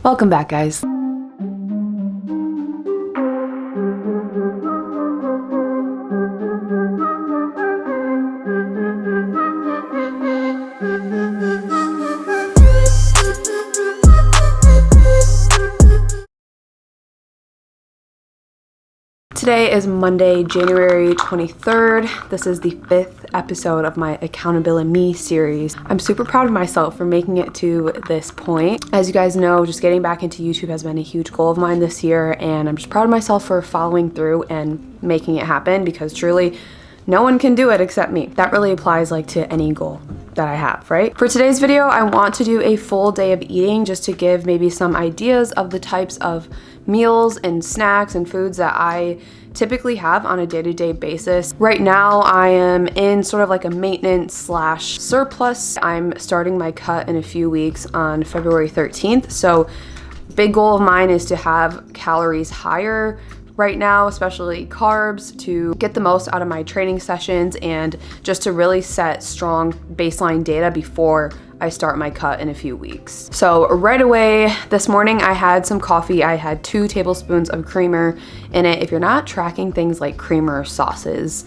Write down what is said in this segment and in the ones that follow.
Welcome back, guys. Today is Monday, January 23rd. This is the 5th episode of my Accountability Me series. I'm super proud of myself for making it to this point. As you guys know, just getting back into YouTube has been a huge goal of mine this year, and I'm just proud of myself for following through and making it happen, because truly, no one can do it except me. That really applies to any goal that I have, right? For today's video, I want to do a full day of eating just to give maybe some ideas of the types of meals and snacks and foods that I typically have on a day-to-day basis. Right now, I am in sort of a maintenance / surplus. I'm starting my cut in a few weeks on February 13th. So big goal of mine is to have calories higher right now, especially carbs, to get the most out of my training sessions and just to really set strong baseline data before I start my cut in a few weeks. So right away this morning I had some coffee. I had 2 tablespoons of creamer in it. If you're not tracking things like creamer, sauces,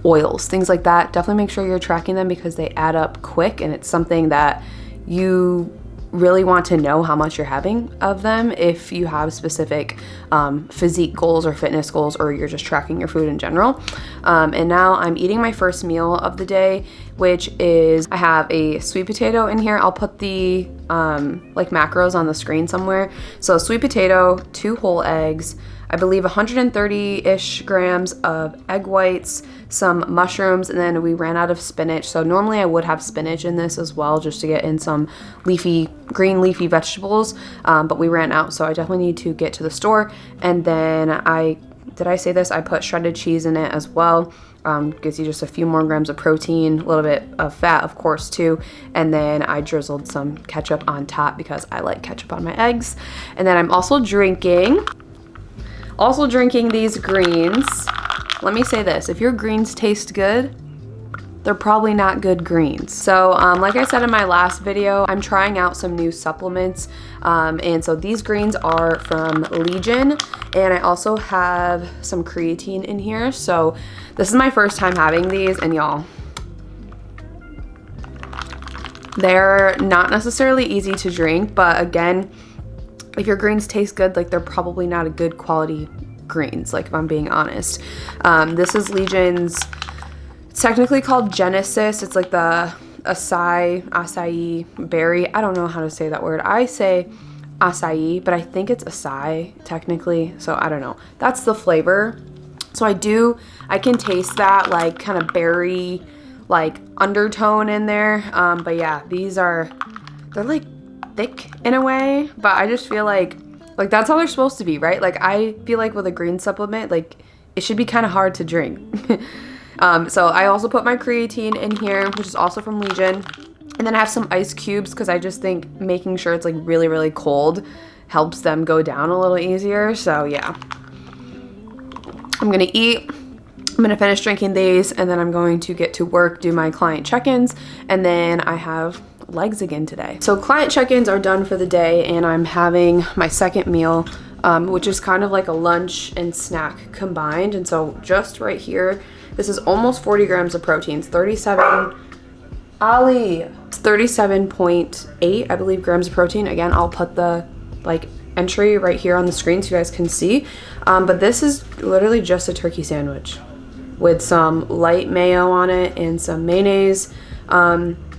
oils, things like that, definitely make sure you're tracking them because they add up quick, and it's something that you really want to know how much you're having of them if you have specific physique goals or fitness goals, or you're just tracking your food in general. And now I'm eating my first meal of the day, which is I have a sweet potato in here. I'll put the macros on the screen somewhere. So sweet potato, 2 whole eggs, I believe 130-ish grams of egg whites, some mushrooms, and then we ran out of spinach. So normally I would have spinach in this as well, just to get in some green leafy vegetables, but we ran out, so I definitely need to get to the store. And then did I say this? I put shredded cheese in it as well. Gives you just a few more grams of protein, a little bit of fat, of course, too. And then I drizzled some ketchup on top because I like ketchup on my eggs. And then I'm also drinking these greens. Let me say this, if your greens taste good, they're probably not good greens. So like I said in my last video, I'm trying out some new supplements. And so these greens are from Legion, and I also have some creatine in here. So this is my first time having these, and y'all, they're not necessarily easy to drink, but again, if your greens taste good, they're probably not a good quality greens, if I'm being honest. This is Legion's, it's technically called Genesis. It's the acai berry. I don't know how to say that word. I say acai, but I think it's acai technically, so I don't know. That's the flavor. So I can taste that kind of berry undertone in there. But yeah, they're thick in a way, but I just feel like that's how they're supposed to be, right? I feel with a green supplement, it should be kind of hard to drink. So I also put my creatine in here, which is also from Legion. And then I have some ice cubes because I just think making sure it's really, really cold helps them go down a little easier. So yeah, I'm gonna eat. I'm gonna finish drinking these, and then I'm going to get to work, do my client check-ins, and then I have legs again today. So client check-ins are done for the day, and I'm having my second meal, which is kind of a lunch and snack combined. And so just right here, this is almost 40 grams of protein. It's 37.8, I believe, grams of protein. Again, I'll put the entry right here on the screen so you guys can see. But this is literally just a turkey sandwich with some light mayo on it and some mayonnaise.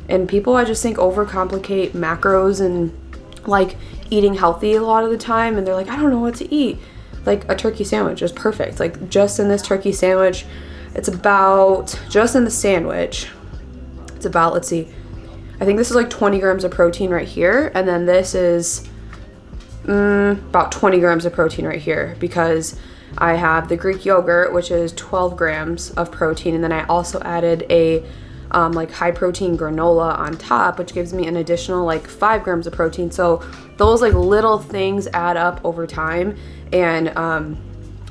And people, I just think, overcomplicate macros and eating healthy a lot of the time, and they're I don't know what to eat. A turkey sandwich is perfect. Just in this turkey sandwich, it's about, just in the sandwich, it's about, let's see, I think this is 20 grams of protein right here, and then this is about 20 grams of protein right here, because I have the Greek yogurt, which is 12 grams of protein, and then I also added a high protein granola on top, which gives me an additional 5 grams of protein. So those little things add up over time, and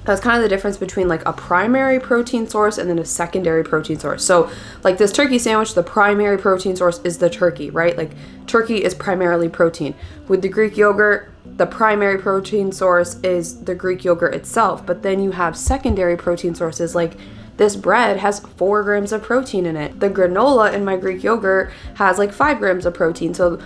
That's kind of the difference between like a primary protein source and then a secondary protein source. So like this turkey sandwich, the primary protein source is the turkey, right? Like turkey is primarily protein. With the Greek yogurt, the primary protein source is the Greek yogurt itself, but then you have secondary protein sources like this bread has 4 grams of protein in it. The granola in my Greek yogurt has like 5 grams of protein. So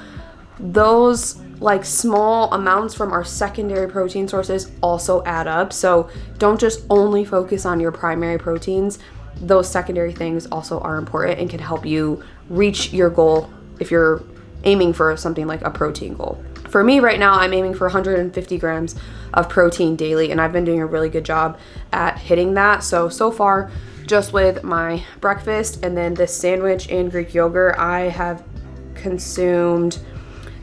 those like small amounts from our secondary protein sources also add up. So don't just only focus on your primary proteins. Those secondary things also are important and can help you reach your goal if you're aiming for something like a protein goal. For me right now, I'm aiming for 150 grams of protein daily, and I've been doing a really good job at hitting that. So far, just with my breakfast and then this sandwich and Greek yogurt, I have consumed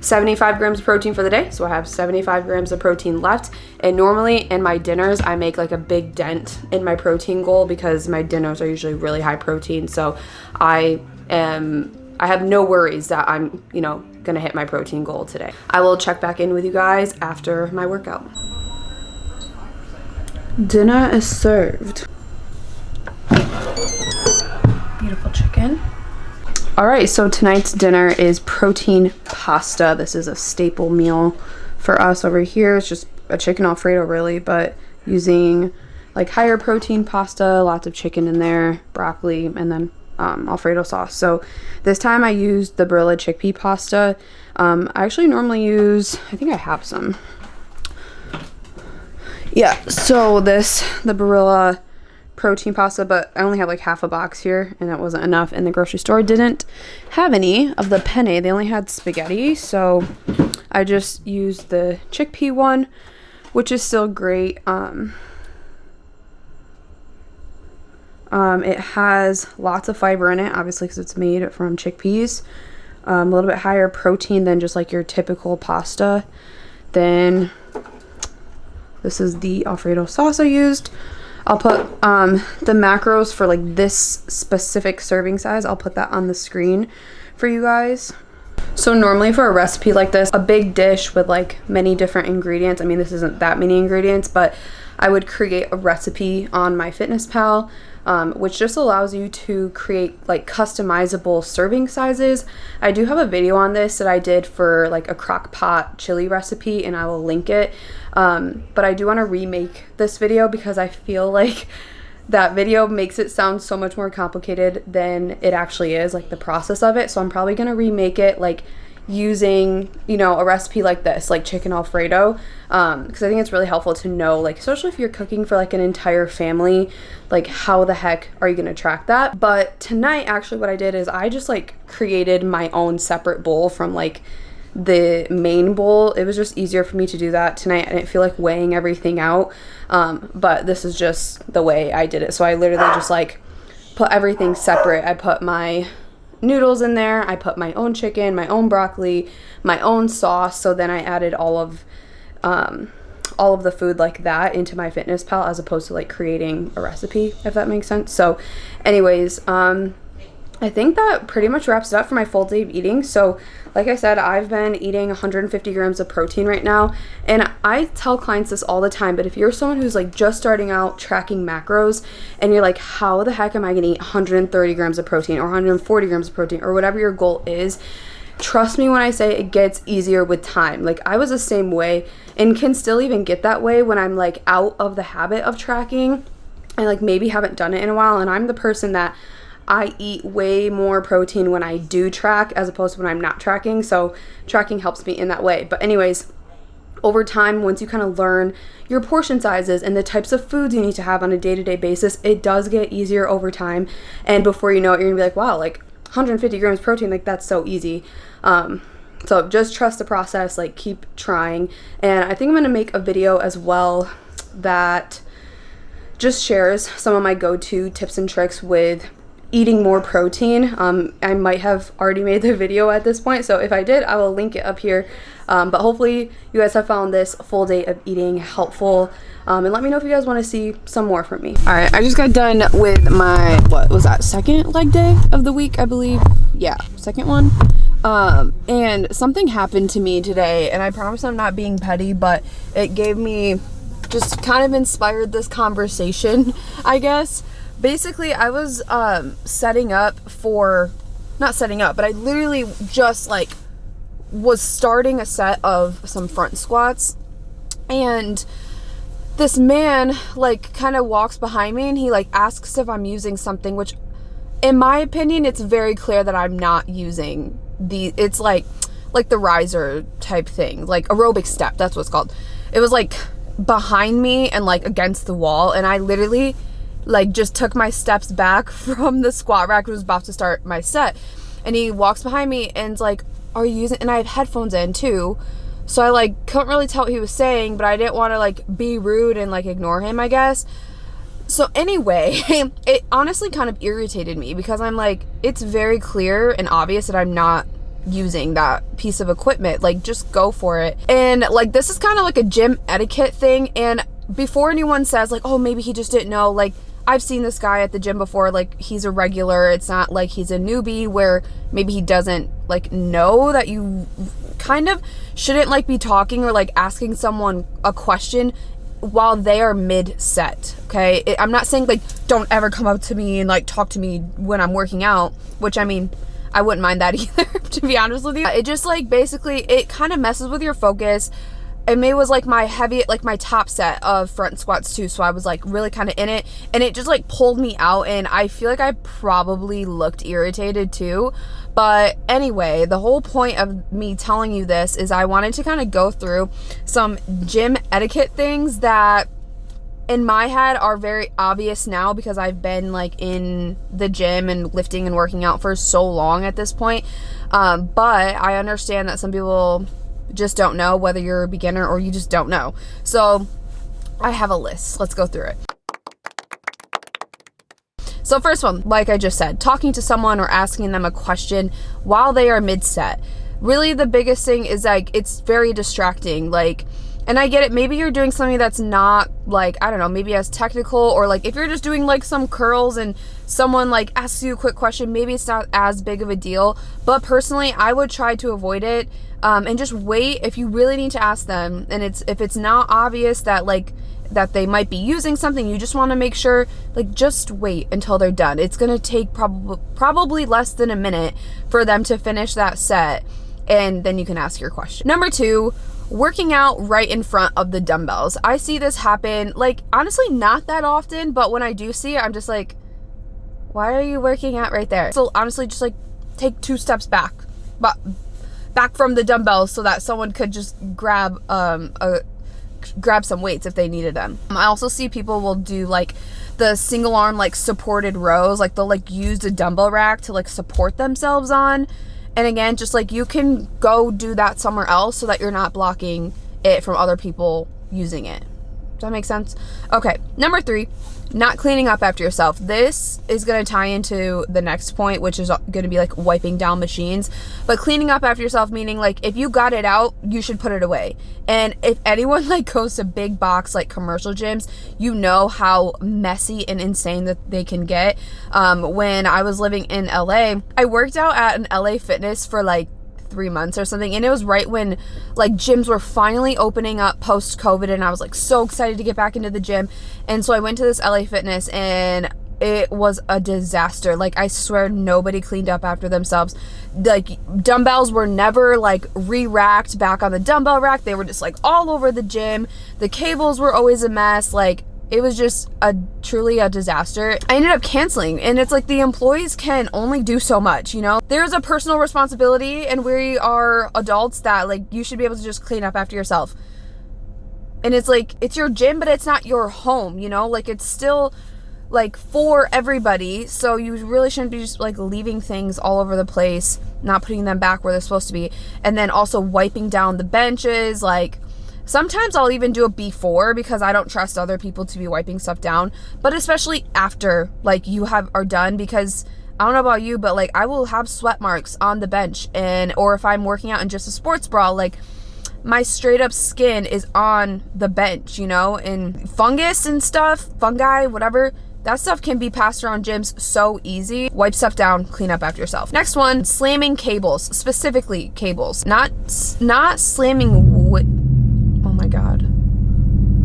75 grams of protein for the day. So I have 75 grams of protein left. And normally in my dinners, I make like a big dent in my protein goal because my dinners are usually really high protein. So I have no worries that I'm, gonna hit my protein goal today. I will check back in with you guys after my workout. Dinner is served. Beautiful chicken. All right, so tonight's dinner is protein pasta. This is a staple meal for us over here. It's just a chicken Alfredo really, but using like higher protein pasta, lots of chicken in there, broccoli, and then Alfredo sauce. So this time I used the Barilla chickpea pasta. I actually normally use, I think I have some. Yeah, so the Barilla protein pasta, but I only have like half a box here and that wasn't enough, and the grocery store didn't have any of the penne. They only had spaghetti, so I just used the chickpea one, which is still great. It has lots of fiber in it, obviously, because it's made from chickpeas. A little bit higher protein than just like your typical pasta. Then this is the Alfredo sauce I used. I'll put the macros for like this specific serving size. I'll put that on the screen for you guys. So normally for a recipe like this, a big dish with like many different ingredients, I mean, this isn't that many ingredients, but I would create a recipe on MyFitnessPal, which just allows you to create like customizable serving sizes. I do have a video on this that I did for like a crock pot chili recipe, and I will link it. But I do want to remake this video because I feel like that video makes it sound so much more complicated than it actually is, like the process of it. So I'm probably going to remake it like using, a recipe like this, like chicken Alfredo, because I think it's really helpful to know, like, especially if you're cooking for like an entire family, like how the heck are you going to track that? But tonight, actually what I did is I just like created my own separate bowl from like the main bowl. It was just easier for me to do that tonight. I didn't feel like weighing everything out, but this is just the way I did it. So I literally just like put everything separate. I put my noodles in there, I put my own chicken, my own broccoli, my own sauce. So then I added all of the food like that into MyFitnessPal, as opposed to like creating a recipe, if that makes sense. So anyways, I think that pretty much wraps it up for my full day of eating. So like I said, I've been eating 150 grams of protein right now, and I tell clients this all the time, but if you're someone who's like just starting out tracking macros and you're like, how the heck am I gonna eat 130 grams of protein or 140 grams of protein or whatever your goal is, trust me when I say it gets easier with time. Like I was the same way and can still even get that way when I'm like out of the habit of tracking and like maybe haven't done it in a while, and I'm the person that I eat way more protein when I do track as opposed to when I'm not tracking. So tracking helps me in that way. But anyways, over time, once you kind of learn your portion sizes and the types of foods you need to have on a day-to-day basis, it does get easier over time. And before you know it, you're gonna be like, wow, like 150 grams protein, like that's so easy. So just trust the process, like keep trying. And I think I'm gonna make a video as well that just shares some of my go-to tips and tricks with eating more protein. I might have already made the video at this point, so if I did, I will link it up here. But hopefully you guys have found this full day of eating helpful, and let me know if you guys want to see some more from me. All right, I just got done with my, what was that, second leg day of the week, I believe. Yeah, second one. And something happened to me today, and I promise I'm not being petty, but it gave me just kind of inspired this conversation, I guess. Basically, I was setting up for, not setting up, but I literally just like was starting a set of some front squats, and this man like kind of walks behind me and he like asks if I'm using something, which in my opinion, it's very clear that I'm not using it's like the riser type thing, like aerobic step, that's what it's called. It was like behind me and like against the wall, and I literally like just took my steps back from the squat rack. I was about to start my set, and he walks behind me and's like, are you using, and I have headphones in too, so I like couldn't really tell what he was saying, but I didn't want to like be rude and like ignore him, I guess. So anyway, it honestly kind of irritated me because I'm like, it's very clear and obvious that I'm not using that piece of equipment. Like, just go for it. And like, this is kind of like a gym etiquette thing. And before anyone says like, oh, maybe he just didn't know, like, I've seen this guy at the gym before, like, he's a regular. It's not like he's a newbie where maybe he doesn't like know that you kind of shouldn't like be talking or like asking someone a question while they are mid-set, okay? I'm not saying like don't ever come up to me and like talk to me when I'm working out, which I mean, I wouldn't mind that either, to be honest with you. It just like basically it kind of messes with your focus. And it was like my top set of front squats too, so I was like really kind of in it, and it just like pulled me out, and I feel like I probably looked irritated too. But anyway, the whole point of me telling you this is I wanted to kind of go through some gym etiquette things that in my head are very obvious now because I've been like in the gym and lifting and working out for so long at this point. But I understand that some people just don't know, whether you're a beginner or you just don't know. So I have a list. Let's go through it. So first one, like I just said, talking to someone or asking them a question while they are mid-set. Really the biggest thing is like, it's very distracting. Like, and I get it, maybe you're doing something that's not like, I don't know, maybe as technical, or like if you're just doing like some curls and someone like asks you a quick question, maybe it's not as big of a deal. But personally, I would try to avoid it. And just wait if you really need to ask them, and if it's not obvious that like that they might be using something, you just want to make sure, like, just wait until they're done. It's gonna take probably less than a minute for them to finish that set, and then you can ask your question. Number 2, working out right in front of the dumbbells. I see this happen, like, honestly not that often, but when I do see it, I'm just like, why are you working out right there? So honestly, just like take 2 steps back, but back from the dumbbells so that someone could just grab some weights if they needed them. I also see people will do like the single arm like supported rows, like they'll like use a dumbbell rack to like support themselves on. And again, just like you can go do that somewhere else so that you're not blocking it from other people using it. Does that make sense? Okay, number 3, not cleaning up after yourself. This is going to tie into the next point, which is going to be like wiping down machines. But cleaning up after yourself, meaning like if you got it out, you should put it away. And if anyone like goes to big box like commercial gyms, you know how messy and insane that they can get. When I was living in LA, I worked out at an LA Fitness for like 3 months or something, and it was right when like gyms were finally opening up post COVID, and I was like so excited to get back into the gym. And so I went to this LA Fitness, and it was a disaster. Like, I swear nobody cleaned up after themselves. Like, dumbbells were never like re-racked back on the dumbbell rack. They were just like all over the gym. The cables were always a mess. Like, it was just truly a disaster. I ended up canceling, and it's like the employees can only do so much, you know? There's a personal responsibility, and we are adults that like you should be able to just clean up after yourself. And it's like, it's your gym, but it's not your home, you know? Like, it's still like for everybody, so you really shouldn't be just like leaving things all over the place, not putting them back where they're supposed to be. And then also wiping down the benches. Like, sometimes I'll even do it before because I don't trust other people to be wiping stuff down, but especially after like you are done, because I don't know about you, but like I will have sweat marks on the bench, or if I'm working out in just a sports bra, like my straight up skin is on the bench, you know, and fungus and stuff, fungi, whatever, that stuff can be passed around gyms so easy. Wipe stuff down, clean up after yourself. Next one, slamming cables, specifically cables, not slamming oh my God.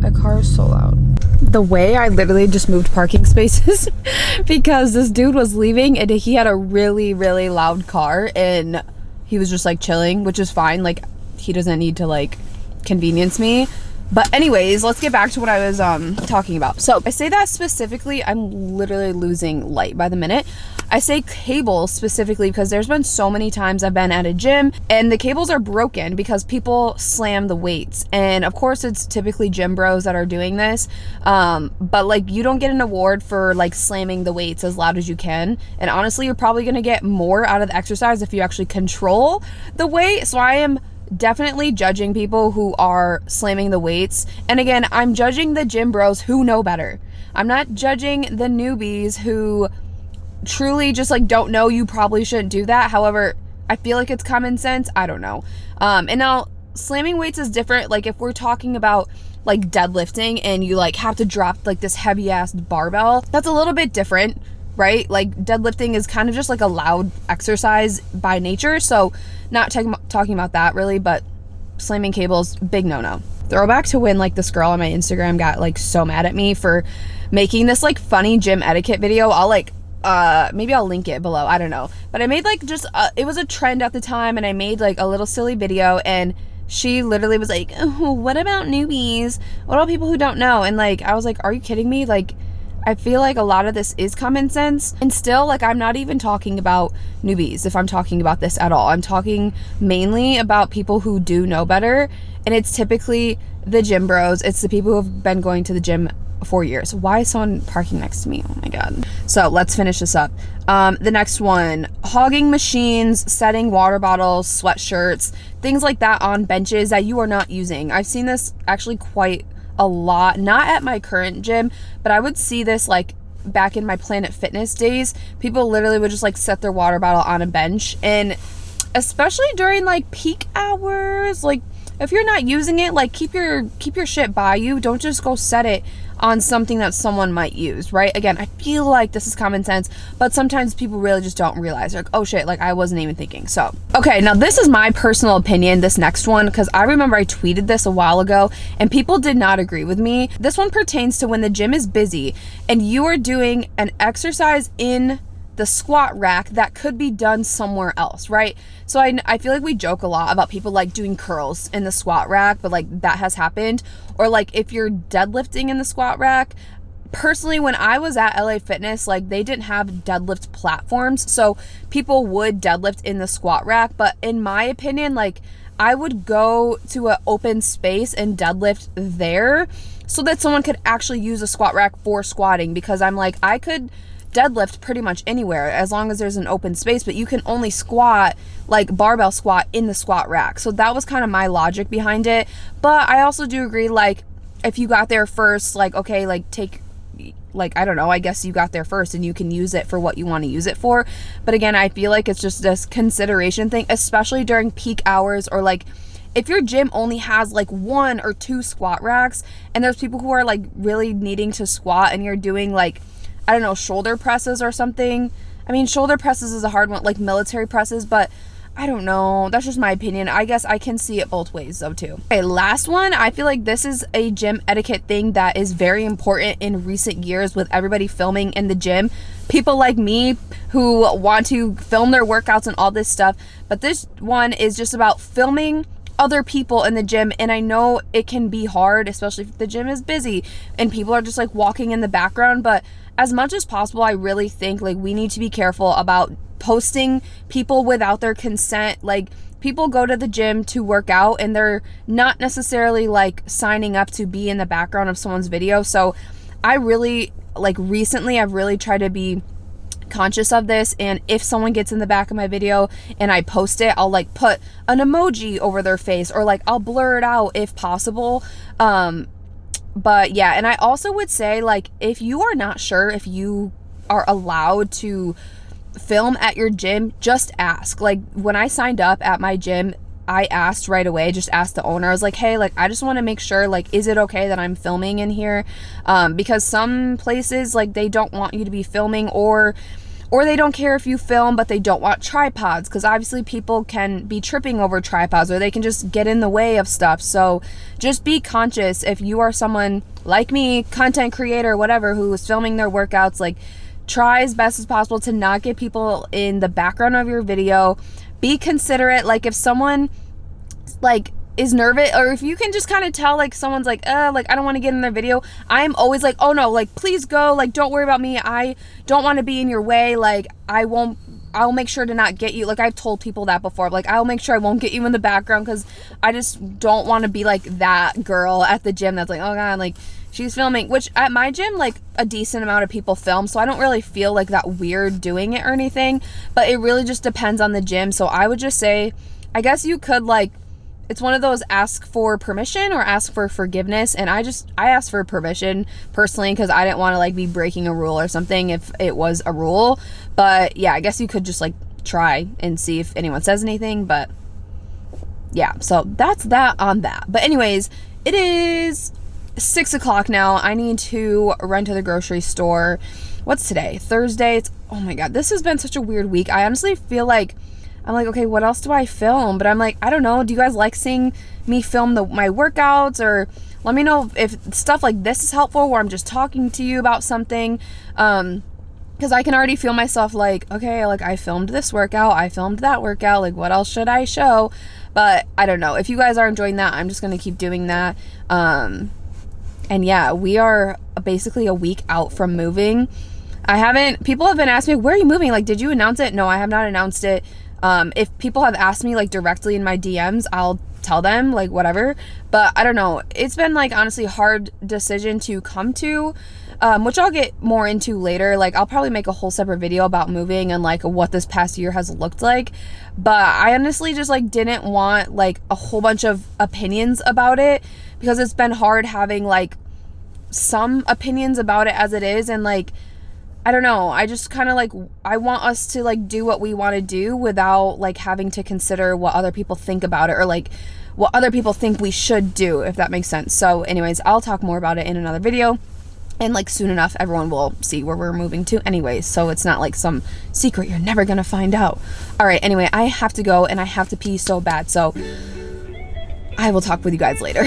A car is so loud. The way I literally just moved parking spaces because this dude was leaving and he had a really, really loud car and he was just like chilling, which is fine. Like, he doesn't need to like convenience me. But anyways, let's get back to what I was talking about. So I say that specifically, I'm literally losing light by the minute. I say cables specifically because there's been so many times I've been at a gym and the cables are broken because people slam the weights. And of course it's typically gym bros that are doing this. But like, you don't get an award for like slamming the weights as loud as you can. And honestly, you're probably gonna get more out of the exercise if you actually control the weight. So I am definitely judging people who are slamming the weights. And again, I'm judging the gym bros who know better. I'm not judging the newbies who truly just like don't know you probably shouldn't do that. However, I feel like it's common sense. I don't know. And now slamming weights is different. Like if we're talking about like deadlifting and you like have to drop like this heavy ass barbell, that's a little bit different, right? Like deadlifting is kind of just like a loud exercise by nature. So not talking about that really, but slamming cables, big no-no. Throwback to when like this girl on my Instagram got like so mad at me for making this like funny gym etiquette video. I'll like, maybe I'll link it below. I don't know. But I made like just, it was a trend at the time and I made like a little silly video and she literally was like, oh, what about newbies? What about people who don't know? And like, I was like, are you kidding me? Like, I feel like a lot of this is common sense. And still, like, I'm not even talking about newbies if I'm talking about this at all. I'm talking mainly about people who do know better. And it's typically the gym bros. It's the people who have been going to the gym for years. Why is someone parking next to me? Oh my God. So let's finish this up. The next one, hogging machines, setting water bottles, sweatshirts, things like that on benches that you are not using. I've seen this actually quite a lot, not at my current gym, but I would see this like back in my Planet Fitness days. People literally would just like set their water bottle on a bench, and especially during like peak hours, like if you're not using it, like keep your shit by you. Don't just go set it on something that someone might use, right? Again, I feel like this is common sense, but sometimes people really just don't realize, like, oh shit, like I wasn't even thinking. So, okay, now this is my personal opinion, this next one, because I remember I tweeted this a while ago and people did not agree with me. This one pertains to when the gym is busy and you are doing an exercise in the squat rack that could be done somewhere else, right? So I feel like we joke a lot about people like doing curls in the squat rack, but like that has happened. Or like if you're deadlifting in the squat rack. Personally, when I was at LA Fitness, like they didn't have deadlift platforms, so people would deadlift in the squat rack. But in my opinion, like I would go to an open space and deadlift there so that someone could actually use a squat rack for squatting, because I'm like, I could deadlift pretty much anywhere as long as there's an open space, but you can only squat, like barbell squat, in the squat rack. So that was kind of my logic behind it. But I also do agree, like if you got there first, like okay, like take, like I don't know, I guess you got there first and you can use it for what you want to use it for. But again, I feel like it's just this consideration thing, especially during peak hours, or like if your gym only has like 1 or 2 squat racks and there's people who are like really needing to squat and you're doing like, I don't know, shoulder presses or something. I mean, shoulder presses is a hard one, like military presses, but I don't know. That's just my opinion. I guess I can see it both ways though too. Okay, last one. I feel like this is a gym etiquette thing that is very important in recent years with everybody filming in the gym. People like me who want to film their workouts and all this stuff. But this one is just about filming other people in the gym, and I know it can be hard, especially if the gym is busy and people are just like walking in the background. But as much as possible, I really think like we need to be careful about posting people without their consent. Like people go to the gym to work out and they're not necessarily like signing up to be in the background of someone's video. So I really, like recently, I've really tried to be conscious of this, and if someone gets in the back of my video and I post it, I'll like put an emoji over their face, or like I'll blur it out if possible. But yeah, and I also would say, like, if you are not sure if you are allowed to film at your gym, just ask. Like when I signed up at my gym, I asked right away, just asked the owner. I was like, hey, like I just want to make sure, like, is it okay that I'm filming in here? Because some places, like, they don't want you to be filming, or Or they don't care if you film, but they don't want tripods, because obviously people can be tripping over tripods, or they can just get in the way of stuff. So just be conscious. If you are someone like me, content creator, whatever, who is filming their workouts, like, try as best as possible to not get people in the background of your video. Be considerate. Like, if someone like is nervous, or if you can just kind of tell, like, someone's like I don't want to get in their video, I'm always like, oh no, like, please go, like, don't worry about me, I don't want to be in your way, like, I'll make sure to not get you. Like, I've told people that before, like, I'll make sure I won't get you in the background, because I just don't want to be like that girl at the gym that's like, oh god, like, she's filming. Which at my gym, like, a decent amount of people film, so I don't really feel like that weird doing it or anything, but it really just depends on the gym. So I would just say, I guess you could, like, it's one of those ask for permission or ask for forgiveness, and I asked for permission personally, because I didn't want to, like, be breaking a rule or something if it was a rule. But yeah, I guess you could just, like, try and see if anyone says anything. But yeah, so that's that on that. But anyways, it is 6 o'clock now. I need to run to the grocery store. What's today? Thursday. Oh my god, this has been such a weird week. I honestly feel like I'm like, okay, what else do I film? But I'm like, I don't know. Do you guys like seeing me film my workouts? Or let me know if stuff like this is helpful, where I'm just talking to you about something. Because I can already feel myself like, okay, like, I filmed this workout, I filmed that workout, like, what else should I show? But I don't know. If you guys are enjoying that, I'm just going to keep doing that. And yeah, we are basically a week out from moving. People have been asking me, where are you moving? Like, did you announce it? No, I have not announced it. If people have asked me, like, directly in my DMs, I'll tell them, like, whatever. But I don't know. It's been, like, honestly hard decision to come to, which I'll get more into later. Like, I'll probably make a whole separate video about moving and, like, what this past year has looked like. But I honestly just, like, didn't want, like, a whole bunch of opinions about it, because it's been hard having, like, some opinions about it as it is. And, like, I don't know, I just kind of, like, I want us to, like, do what we want to do without, like, having to consider what other people think about it, or, like, what other people think we should do, if that makes sense. So anyways, I'll talk more about it in another video, and, like, soon enough everyone will see where we're moving to anyways, so it's not like some secret you're never gonna find out. All right, anyway, I have to go and I have to pee so bad, so I will talk with you guys later.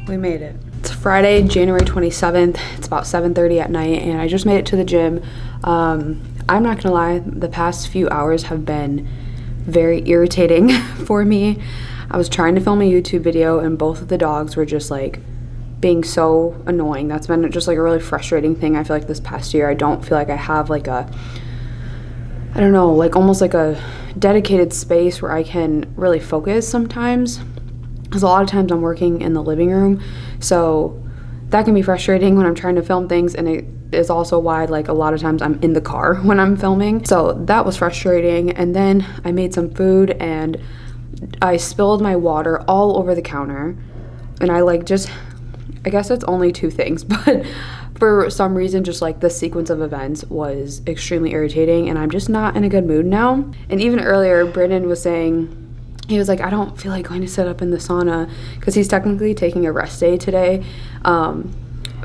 We made it. It's Friday, January 27th. It's about 7:30 at night, and I just made it to the gym. I'm not gonna lie, the past few hours have been very irritating for me. I was trying to film a YouTube video, and both of the dogs were just, like, being so annoying. That's been just, like, a really frustrating thing. I feel like this past year, I don't feel like I have, like, I don't know, like, almost like a dedicated space where I can really focus sometimes. Because a lot of times I'm working in the living room, so that can be frustrating when I'm trying to film things, and it is also why, like, a lot of times I'm in the car when I'm filming. So that was frustrating. And then I made some food and I spilled my water all over the counter, and I, like, just I guess it's only two things, but for some reason, just like the sequence of events was extremely irritating, and I'm just not in a good mood now. And even earlier, Brandon was saying, he was like, I don't feel like going to sit up in the sauna, because he's technically taking a rest day today.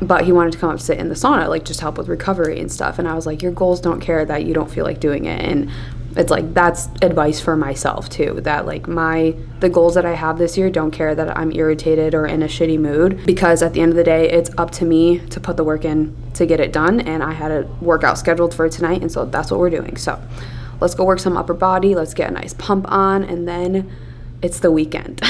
But he wanted to come up sit in the sauna, like just help with recovery and stuff. And I was like, your goals don't care that you don't feel like doing it. And it's like, that's advice for myself too, that like the goals that I have this year don't care that I'm irritated or in a shitty mood, because at the end of the day, it's up to me to put the work in to get it done. And I had a workout scheduled for tonight, and so that's what we're doing. So let's go work some upper body, let's get a nice pump on, and then it's the weekend.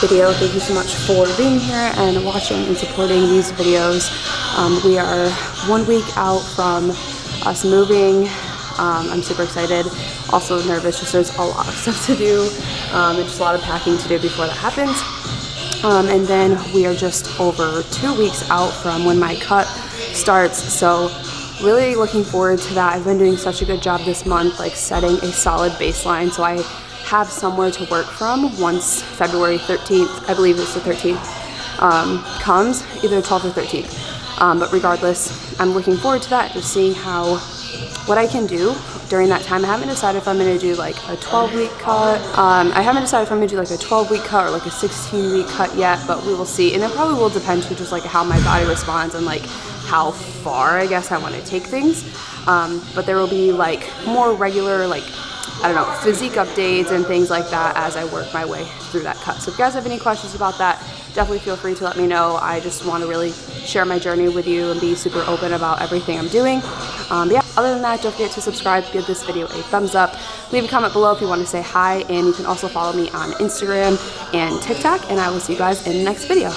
video. Thank you so much for being here and watching and supporting these videos. We are 1 week out from us moving. I'm super excited, also nervous, just there's a lot of stuff to do and just a lot of packing to do before that happens. And then we are just over 2 weeks out from when my cut starts, so really looking forward to that. I've been doing such a good job this month, like setting a solid baseline, so I have somewhere to work from once February 13th, I believe it's the 13th, comes, either 12th or 13th. But regardless, I'm looking forward to that, just seeing what I can do during that time. I haven't decided if I'm going to do like a 12-week cut. I haven't decided if I'm going to do like a 12-week cut or like a 16-week cut yet, but we will see. And it probably will depend to just like how my body responds and like how far I guess I want to take things. But there will be like more regular, like, I don't know, physique updates and things like that as I work my way through that cut. So if you guys have any questions about that, definitely feel free to let me know. I just want to really share my journey with you and be super open about everything I'm doing. Yeah, other than that, don't forget to subscribe, give this video a thumbs up, leave a comment below if you want to say hi, and you can also follow me on Instagram and TikTok, and I will see you guys in the next video.